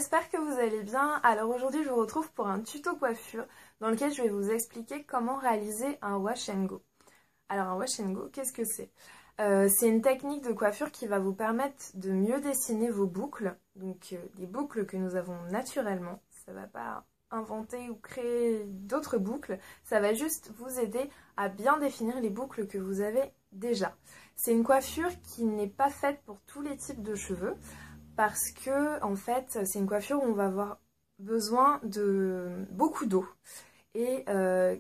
j'espère que vous allez bien. Alors aujourd'hui je vous retrouve pour un tuto coiffure dans lequel je vais vous expliquer comment réaliser un wash and go. Alors un wash and go, qu'est-ce que c'est? C'est une technique de coiffure qui va vous permettre de mieux dessiner vos boucles, donc des boucles que nous avons naturellement. Ça ne va pas inventer ou créer d'autres boucles, ça va juste vous aider à bien définir les boucles que vous avez déjà. C'est une coiffure qui n'est pas faite pour tous les types de cheveux parce que en fait c'est une coiffure où on va avoir besoin de beaucoup d'eau. Et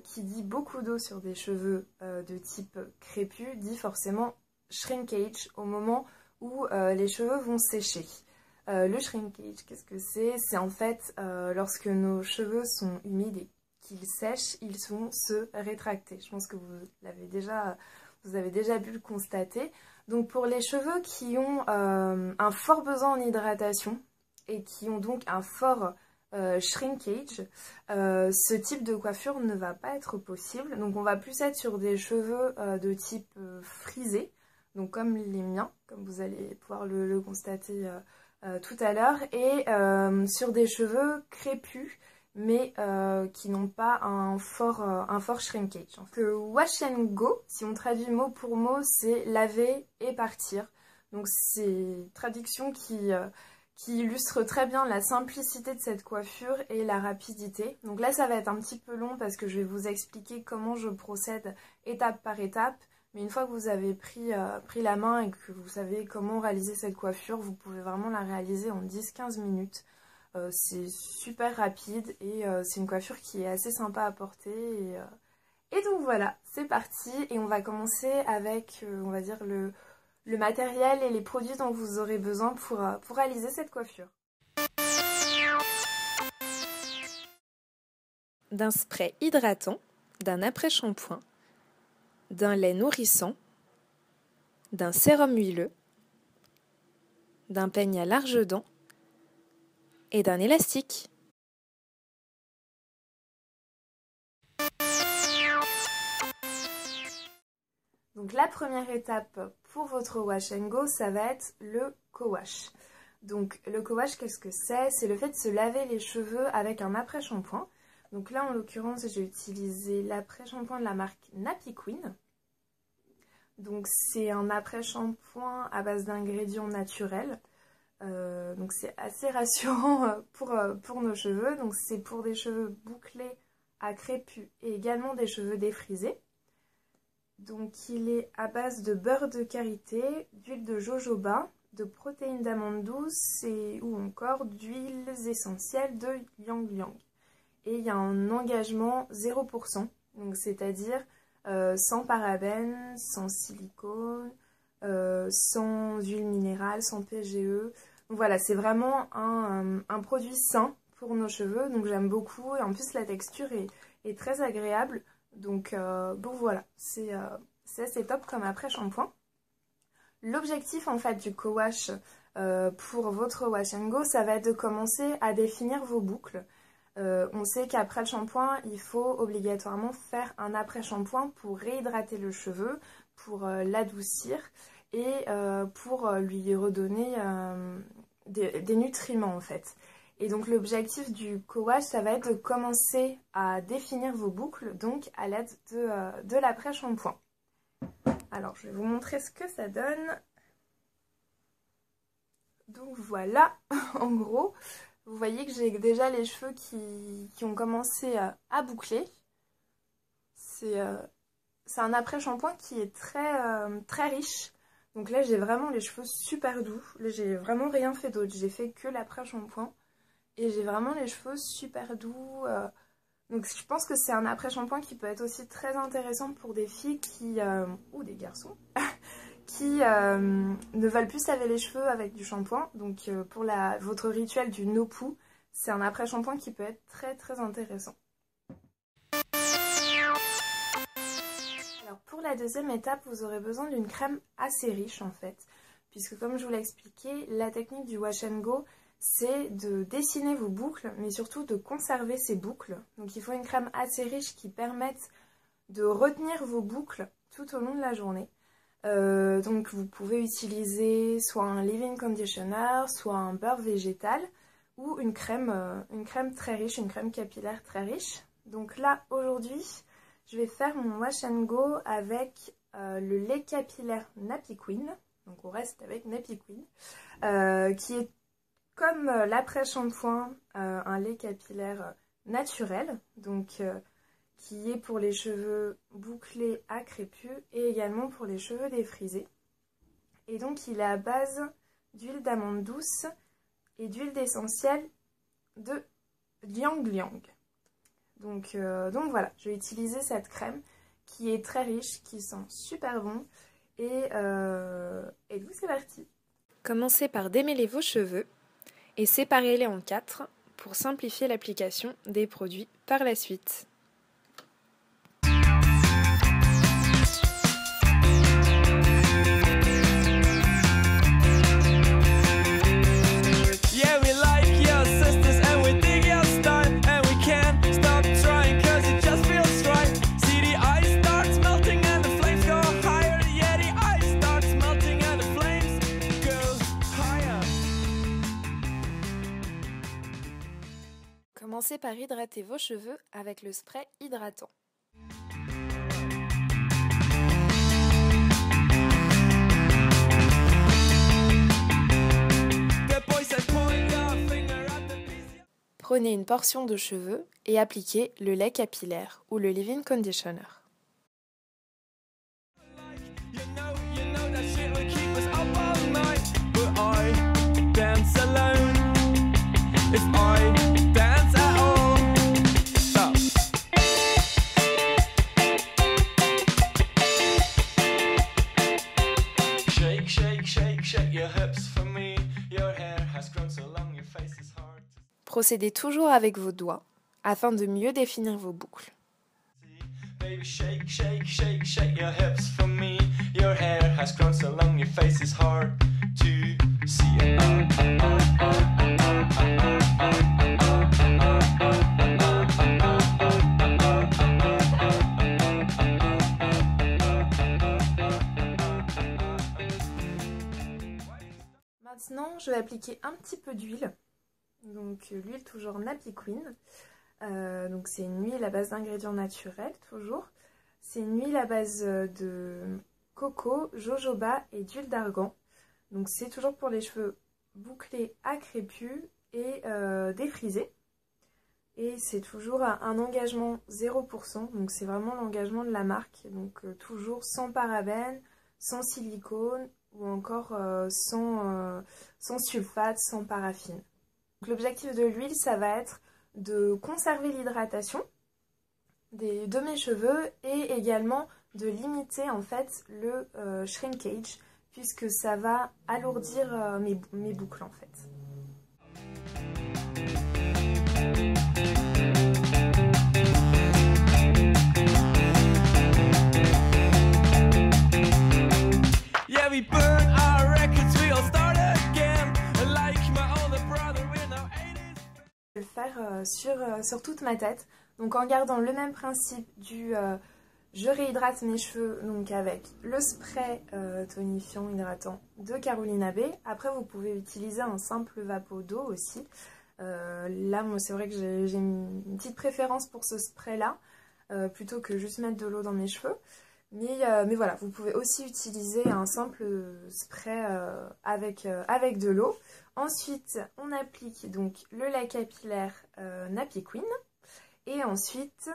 qui dit beaucoup d'eau sur des cheveux de type crépus dit forcément shrinkage au moment où les cheveux vont sécher. Le shrinkage, qu'est-ce que c'est? C'est en fait lorsque nos cheveux sont humides et qu'ils sèchent, ils vont se rétracter. Je pense que vous avez déjà pu le constater. Donc pour les cheveux qui ont un fort besoin en hydratation et qui ont donc un fort shrinkage, ce type de coiffure ne va pas être possible. Donc on va plus être sur des cheveux de type frisé, donc comme les miens, comme vous allez pouvoir le constater tout à l'heure, et sur des cheveux crépus, mais qui n'ont pas un fort shrinkage. Le wash and go, si on traduit mot pour mot, c'est laver et partir. Donc c'est une traduction qui illustre très bien la simplicité de cette coiffure et la rapidité. Donc là ça va être un petit peu long parce que je vais vous expliquer comment je procède étape par étape. Mais une fois que vous avez pris la main et que vous savez comment réaliser cette coiffure, vous pouvez vraiment la réaliser en 10-15 minutes. C'est super rapide et c'est une coiffure qui est assez sympa à porter. Et donc voilà, c'est parti et on va commencer avec, on va dire, le matériel et les produits dont vous aurez besoin pour réaliser cette coiffure. D'un spray hydratant, d'un après-shampoing, d'un lait nourrissant, d'un sérum huileux, d'un peigne à larges dents et d'un élastique. Donc la première étape pour votre wash and go, ça va être le co-wash. Donc le co-wash, qu'est-ce que c'est? C'est le fait de se laver les cheveux avec un après-shampoing. Donc là en l'occurrence j'ai utilisé l'après-shampoing de la marque Nappy Queen. Donc c'est un après-shampoing à base d'ingrédients naturels. Donc c'est assez rassurant pour nos cheveux. Donc c'est pour des cheveux bouclés à crépus et également des cheveux défrisés. Donc il est à base de beurre de karité, d'huile de jojoba, de protéines d'amandes douces ou encore d'huiles essentielles de Yang Yang. Et il y a un engagement 0%, donc c'est-à-dire sans parabènes, sans silicone, sans huile minérale, sans PGE. Donc voilà, c'est vraiment un produit sain pour nos cheveux, donc j'aime beaucoup et en plus la texture est très agréable. Donc voilà, c'est assez top comme après-shampoing. L'objectif en fait du co-wash pour votre wash and go, ça va être de commencer à définir vos boucles. On sait qu'après le shampoing, il faut obligatoirement faire un après-shampoing pour réhydrater le cheveu, pour l'adoucir et pour lui redonner des nutriments en fait. Et donc l'objectif du co-wash, ça va être de commencer à définir vos boucles, donc à l'aide de l'après-shampoing. Alors je vais vous montrer ce que ça donne. Donc voilà, en gros, vous voyez que j'ai déjà les cheveux qui ont commencé à boucler. C'est un après-shampoing qui est très riche. Donc là j'ai vraiment les cheveux super doux. Là j'ai vraiment rien fait d'autre, j'ai fait que l'après-shampoing. Et j'ai vraiment les cheveux super doux. Donc je pense que c'est un après-shampoing qui peut être aussi très intéressant pour des filles ou des garçons qui ne veulent plus se laver les cheveux avec du shampoing. Donc pour votre rituel du no-poo, c'est un après-shampoing qui peut être très intéressant. Alors pour la deuxième étape, vous aurez besoin d'une crème assez riche en fait. Puisque comme je vous l'ai expliqué, la technique du wash and go, c'est de dessiner vos boucles, mais surtout de conserver ces boucles. Donc il faut une crème assez riche qui permette de retenir vos boucles tout au long de la journée. Donc vous pouvez utiliser soit un leave-in conditioner, soit un beurre végétal, ou une crème très riche, une crème capillaire très riche. Donc là, aujourd'hui, je vais faire mon wash and go avec le lait capillaire Nappy Queen. Donc on reste avec Nappy Queen, qui est comme l'après-shampoing, un lait capillaire naturel, donc qui est pour les cheveux bouclés à crépus et également pour les cheveux défrisés. Et donc il est à base d'huile d'amande douce et d'huile d'essentiel de Liang Liang. Donc voilà, je vais utiliser cette crème qui est très riche, qui sent super bon. Et donc c'est parti. Commencez par démêler vos cheveux et séparez-les en 4 pour simplifier l'application des produits par la suite. Commencez par hydrater vos cheveux avec le spray hydratant. Prenez une portion de cheveux et appliquez le lait capillaire ou le leave-in conditioner. Procédez toujours avec vos doigts afin de mieux définir vos boucles. Maintenant, je vais appliquer un petit peu d'huile. Donc l'huile toujours Nappy Queen. Donc c'est une huile à base d'ingrédients naturels toujours. C'est une huile à base de coco, jojoba et d'huile d'argan. Donc c'est toujours pour les cheveux bouclés à crépus et défrisés. Et c'est toujours un engagement 0%. Donc c'est vraiment l'engagement de la marque. Donc toujours sans parabènes, sans silicone ou encore sans sulfate, sans paraffine. L'objectif de l'huile, ça va être de conserver l'hydratation de mes cheveux et également de limiter en fait le shrinkage puisque ça va alourdir mes boucles en fait. Yeah, we burn our records, we'll start again. Like my older brother, we're now 80s. Je vais le faire sur toute ma tête, donc en gardant le même principe du je réhydrate mes cheveux donc avec le spray tonifiant hydratant de Carolina Bay. Après vous pouvez utiliser un simple vapeau d'eau aussi. Là moi c'est vrai que j'ai une petite préférence pour ce spray là plutôt que juste mettre de l'eau dans mes cheveux. Mais voilà, vous pouvez aussi utiliser un simple spray avec de l'eau. Ensuite, on applique donc le lait capillaire Nappy Queen. Et ensuite,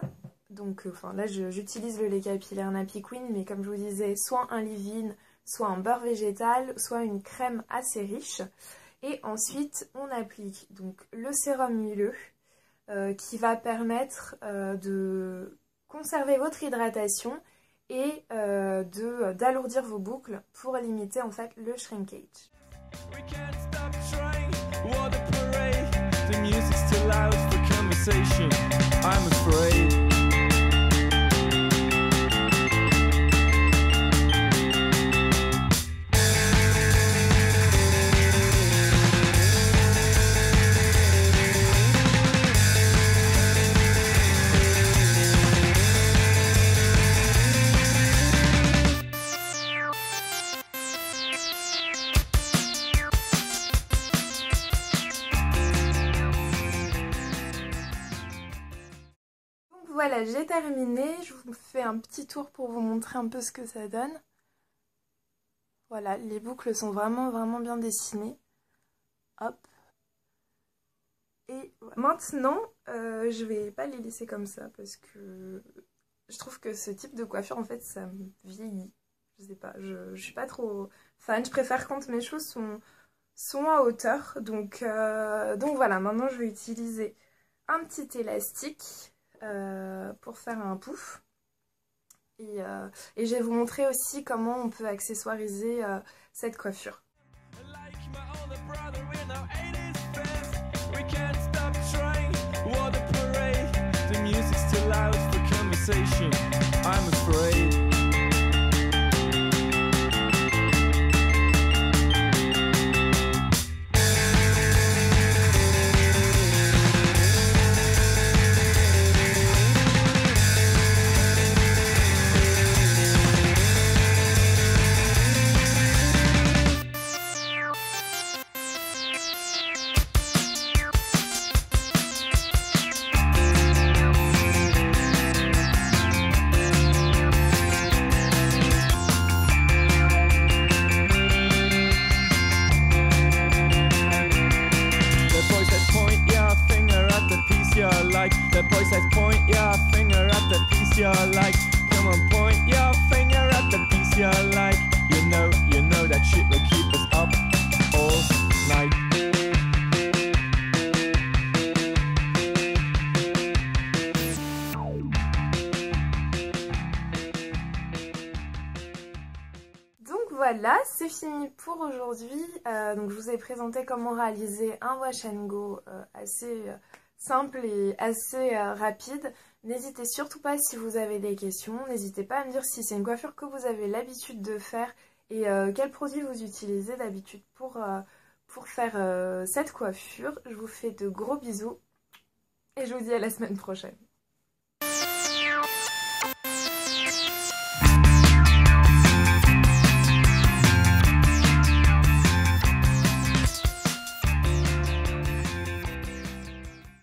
donc, là j'utilise le lait capillaire Nappy Queen, mais comme je vous disais, soit un leave-in, soit un beurre végétal, soit une crème assez riche. Et ensuite, on applique donc le sérum huileux qui va permettre de conserver votre hydratation et d'alourdir vos boucles pour limiter en fait le shrinkage. We can't stop trying. What a parade. The music's too loud for conversation. I'm afraid. voilà, j'ai terminé. Je vous fais un petit tour pour vous montrer un peu ce que ça donne. Voilà, les boucles sont vraiment bien dessinées. Hop. Et maintenant, je vais pas les laisser comme ça parce que je trouve que ce type de coiffure, en fait, ça me vieillit. Je sais pas, je suis pas trop fan. Je préfère quand mes cheveux sont à hauteur. Donc voilà, maintenant je vais utiliser un petit élastique pour faire un pouf. Et je vais vous montrer aussi comment on peut accessoiriser cette coiffure. The boy says point your finger at the piece you like. Come on, point your finger at the piece you like. You know that shit will keep us up all night. Donc voilà, c'est fini pour aujourd'hui. Donc je vous ai présenté comment réaliser un wash and go assez simple et assez rapide. N'hésitez surtout pas si vous avez des questions, n'hésitez pas à me dire si c'est une coiffure que vous avez l'habitude de faire et quels produits vous utilisez d'habitude pour faire cette coiffure. Je vous fais de gros bisous et je vous dis à la semaine prochaine.